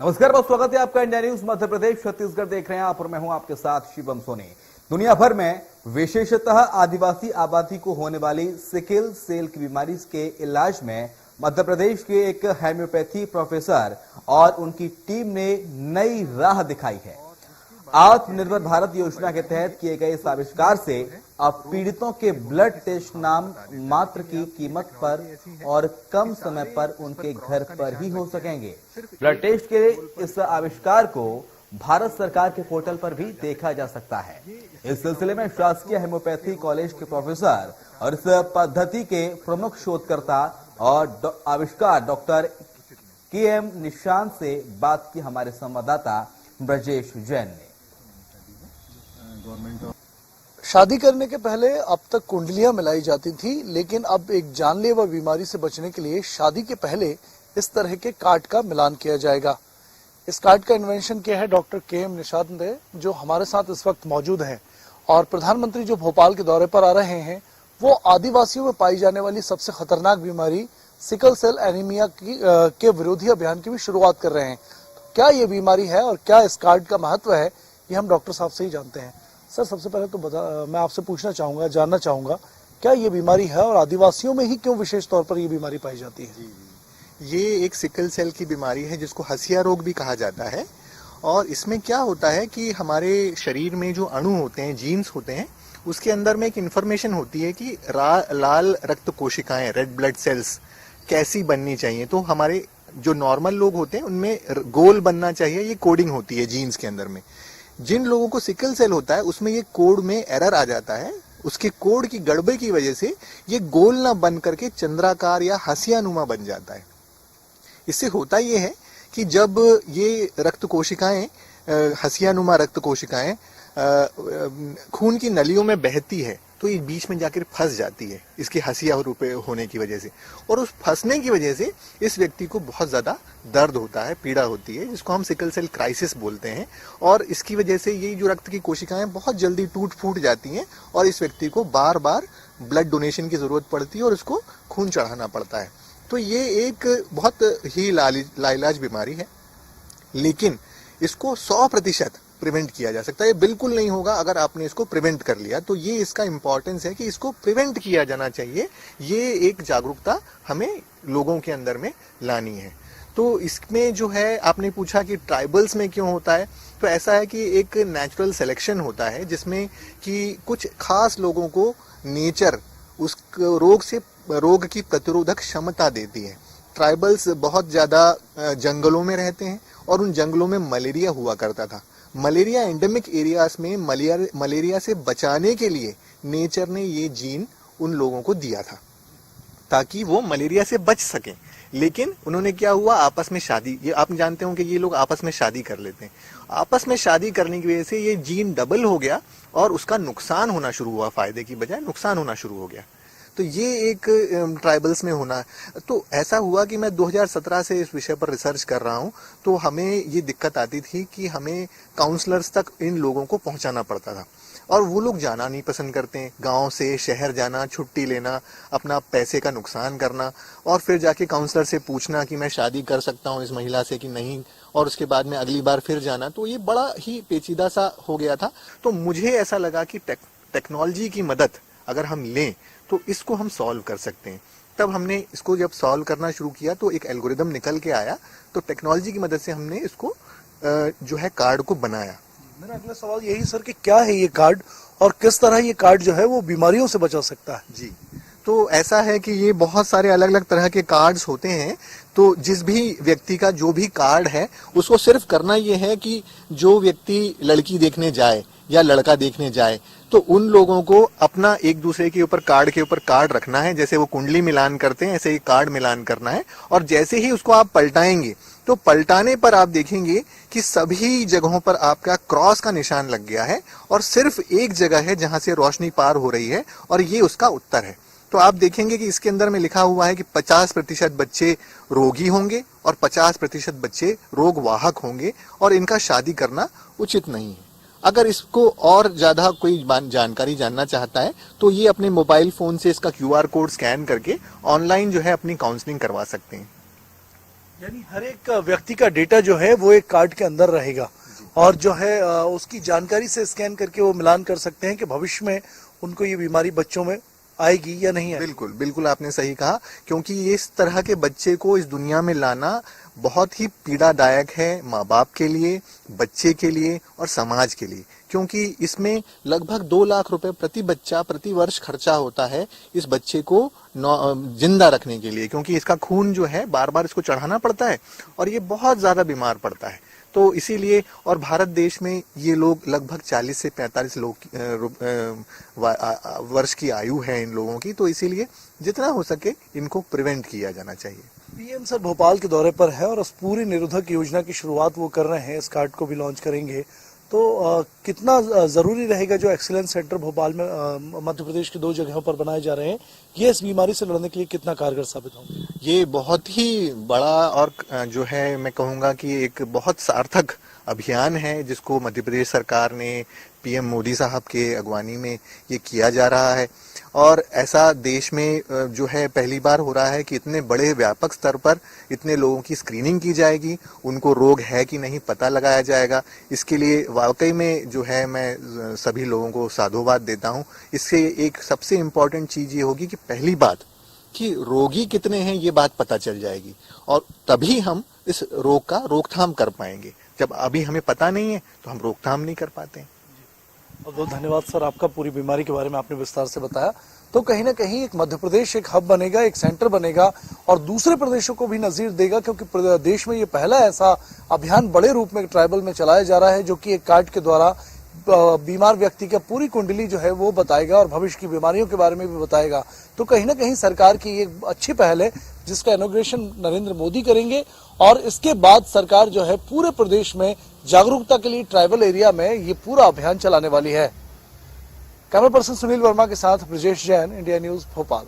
नमस्कार, बहुत स्वागत है आपका इंडिया न्यूज मध्य प्रदेश छत्तीसगढ़ देख रहे हैं आप और मैं हूं आपके साथ शिवम सोनी। दुनिया भर में विशेषतः आदिवासी आबादी को होने वाली सिकल सेल की बीमारी के इलाज में मध्य प्रदेश के एक होम्योपैथी प्रोफेसर और उनकी टीम ने नई राह दिखाई है। आत्मनिर्भर भारत योजना के तहत किए गए इस आविष्कार से अब पीड़ितों के ब्लड टेस्ट नाम मात्र की कीमत पर और कम समय पर उनके घर पर ही हो सकेंगे। ब्लड टेस्ट के इस आविष्कार को भारत सरकार के पोर्टल पर भी देखा जा सकता है। इस सिलसिले में शासकीय होम्योपैथी कॉलेज के प्रोफेसर और इस पद्धति के प्रमुख शोधकर्ता और आविष्कार डॉक्टर KM निशांत से बात की हमारे संवाददाता ब्रजेश जैन ने। शादी करने के पहले अब तक कुंडलियां मिलाई जाती थी, लेकिन अब एक जानलेवा बीमारी से बचने के लिए शादी के पहले इस तरह के कार्ड का मिलान किया जाएगा। इस कार्ड का इन्वेंशन किया है डॉक्टर KM निशांत ने, जो हमारे साथ इस वक्त मौजूद हैं। और प्रधानमंत्री जो भोपाल के दौरे पर आ रहे हैं, वो आदिवासियों में पाई जाने वाली सबसे खतरनाक बीमारी सिकल सेल एनीमिया के विरोधी अभियान की भी शुरुआत कर रहे हैं। तो क्या ये बीमारी है और क्या इस कार्ड का महत्व है, ये हम डॉक्टर साहब से ही जानते हैं। सर, सबसे पहले तो मैं आपसे जानना चाहूंगा, क्या ये बीमारी है और आदिवासियों में ही क्यों विशेष तौर पर ये बीमारी पाई जाती है? ये एक सिकल सेल की बीमारी है जिसको हसिया रोग भी कहा जाता है। और इसमें क्या होता है कि हमारे शरीर में जो अणु होते हैं, जीन्स होते हैं, उसके अंदर में एक इंफॉर्मेशन होती है कि लाल रक्त कोशिकाएं, रेड ब्लड सेल्स कैसी बननी चाहिए। तो हमारे जो नॉर्मल लोग होते हैं उनमें गोल बनना चाहिए, ये कोडिंग होती है जीन्स के अंदर में। जिन लोगों को सिकल सेल होता है उसमें ये कोड में एरर आ जाता है। उसके कोड की गड़बड़ी की वजह से ये गोल ना बन करके चंद्राकार या हसियानुमा बन जाता है। इससे होता ये है कि जब ये रक्त कोशिकाएं, हसियानुमा रक्त कोशिकाएं खून की नलियों में बहती है तो ये बीच में जाकर फंस जाती है, इसके हसिया रूप होने की वजह से। और उस फंसने की वजह से इस व्यक्ति को बहुत ज़्यादा दर्द होता है, पीड़ा होती है, जिसको हम सिकल सेल क्राइसिस बोलते हैं। और इसकी वजह से ये जो रक्त की कोशिकाएं बहुत जल्दी टूट फूट जाती हैं और इस व्यक्ति को बार बार ब्लड डोनेशन की ज़रूरत पड़ती है और इसको खून चढ़ाना पड़ता है। तो ये एक बहुत ही लाइलाज बीमारी है, लेकिन इसको 100% प्रिवेंट किया जा सकता है। ये बिल्कुल नहीं होगा अगर आपने इसको प्रिवेंट कर लिया। तो ये इसका इंपॉर्टेंस है कि इसको प्रिवेंट किया जाना चाहिए। ये एक जागरूकता हमें लोगों के अंदर में लानी है। तो इसमें जो है, आपने पूछा कि ट्राइबल्स में क्यों होता है, तो ऐसा है कि एक नेचुरल सिलेक्शन होता है जिसमें कि कुछ खास लोगों को नेचर उस रोग की प्रतिरोधक क्षमता देती है। ट्राइबल्स बहुत ज़्यादा जंगलों में रहते हैं और उन जंगलों में मलेरिया हुआ करता था। मलेरिया एंडेमिक एरियाज में मलेरिया से बचाने के लिए नेचर ने ये जीन उन लोगों को दिया था ताकि वो मलेरिया से बच सकें। लेकिन उन्होंने क्या हुआ, आपस में शादी, ये आप जानते हो कि ये लोग आपस में शादी कर लेते हैं। आपस में शादी करने की वजह से ये जीन डबल हो गया और उसका नुकसान होना शुरू हुआ, फायदे की बजाय नुकसान होना शुरू हो गया। तो ये एक ट्राइबल्स में होना। तो ऐसा हुआ कि मैं 2017 से इस विषय पर रिसर्च कर रहा हूँ। तो हमें ये दिक्कत आती थी कि हमें काउंसलर्स तक इन लोगों को पहुँचाना पड़ता था और वो लोग जाना नहीं पसंद करते हैं। गांव से शहर जाना, छुट्टी लेना, अपना पैसे का नुकसान करना और फिर जाके काउंसलर से पूछना कि मैं शादी कर सकता हूँ इस महिला से कि नहीं, और उसके बाद में अगली बार फिर जाना। तो ये बड़ा ही पेचीदा सा हो गया था। तो मुझे ऐसा लगा कि टेक्नोलॉजी की मदद अगर हम लें तो इसको हम सॉल्व कर सकते हैं। तब हमने इसको जब सॉल्व करना शुरू किया तो एक एल्गोरिदम निकल के आया। तो टेक्नोलॉजी की मदद से हमने इसको जो है कार्ड को बनाया। मेरा अगला सवाल यही सर कि क्या है ये कार्ड और किस तरह ये कार्ड जो है वो बीमारियों से बचा सकता है? जी, तो ऐसा है कि ये बहुत सारे अलग अलग तरह के कार्ड्स होते हैं। तो जिस भी व्यक्ति का जो भी कार्ड है उसको सिर्फ करना ये है कि जो व्यक्ति लड़की देखने जाए या लड़का देखने जाए तो उन लोगों को अपना एक दूसरे के ऊपर कार्ड रखना है। जैसे वो कुंडली मिलान करते हैं ऐसे ही कार्ड मिलान करना है। और जैसे ही उसको आप पलटाएंगे तो पलटाने पर आप देखेंगे कि सभी जगहों पर आपका क्रॉस का निशान लग गया है और सिर्फ एक जगह है जहां से रोशनी पार हो रही है और ये उसका उत्तर है। तो आप देखेंगे कि इसके अंदर में लिखा हुआ है कि 50% बच्चे रोगी होंगे और 50% बच्चे रोगवाहक होंगे और इनका शादी करना उचित नहीं है। अगर इसको और ज्यादा कोई जानकारी जानना चाहता है तो ये अपने मोबाइल फोन से इसका QR कोड स्कैन करके ऑनलाइन जो है अपनी काउंसलिंग करवा सकते हैं। यानी हर एक व्यक्ति का डेटा जो है वो एक कार्ड के अंदर रहेगा और जो है उसकी जानकारी से स्कैन करके वो मिलान कर सकते हैं कि भविष्य में उनको ये बीमारी बच्चों में आएगी या नहीं आएगी। बिल्कुल बिल्कुल आपने सही कहा, क्योंकि इस तरह के बच्चे को इस दुनिया में लाना बहुत ही पीड़ादायक है माँ बाप के लिए, बच्चे के लिए और समाज के लिए, क्योंकि इसमें लगभग 2 लाख रुपए प्रति बच्चा प्रति वर्ष खर्चा होता है इस बच्चे को जिंदा रखने के लिए, क्योंकि इसका खून जो है बार बार इसको चढ़ाना पड़ता है और ये बहुत ज्यादा बीमार पड़ता है। तो इसीलिए, और भारत देश में ये लोग लगभग 40 से 45 वर्ष की आयु है इन लोगों की, तो इसीलिए जितना हो सके इनको प्रिवेंट किया जाना चाहिए। पीएम सर भोपाल के दौरे पर है और इस पूरी निरोधक योजना की शुरुआत वो कर रहे हैं, इस कार्ड को भी लॉन्च करेंगे, तो कितना जरूरी रहेगा जो एक्सीलेंस सेंटर भोपाल में मध्य प्रदेश की 2 जगहों पर बनाए जा रहे हैं, ये इस बीमारी से लड़ने के लिए कितना कारगर साबित होंगे? ये बहुत ही बड़ा और जो है मैं कहूँगा कि एक बहुत सार्थक अभियान है जिसको मध्य प्रदेश सरकार ने पीएम मोदी साहब के अगवानी में ये किया जा रहा है। और ऐसा देश में जो है पहली बार हो रहा है कि इतने बड़े व्यापक स्तर पर इतने लोगों की स्क्रीनिंग की जाएगी, उनको रोग है कि नहीं पता लगाया जाएगा। इसके लिए वाकई में जो है मैं सभी लोगों को साधुवाद देता हूँ। इससे एक सबसे इम्पोर्टेंट चीज ये होगी कि पहली बात कि रोगी कितने हैं ये बात पता चल जाएगी और तभी हम इस रोग का रोकथाम कर पाएंगे। जब अभी हमें पता नहीं है तो हम रोकथाम नहीं कर पाते हैं। बहुत बहुत धन्यवाद सर आपका, पूरी बीमारी के बारे में आपने विस्तार से बताया। तो कहीं ना कहीं एक मध्य प्रदेश एक हब बनेगा, एक सेंटर बनेगा और दूसरे प्रदेशों को भी नजीर देगा, क्योंकि देश में ये पहला ऐसा अभियान बड़े रूप में ट्राइबल में चलाया जा रहा है जो कि एक कार्ड के द्वारा बीमार व्यक्ति का पूरी कुंडली जो है वो बताएगा और भविष्य की बीमारियों के बारे में भी बताएगा। तो कहीं ना कहीं सरकार की ये अच्छी पहल है जिसका इनॉग्रेशन नरेंद्र मोदी करेंगे और इसके बाद सरकार जो है पूरे प्रदेश में जागरूकता के लिए ट्राइबल एरिया में ये पूरा अभियान चलाने वाली है। कैमरा पर्सन सुनील वर्मा के साथ ब्रजेश जैन, इंडिया न्यूज भोपाल।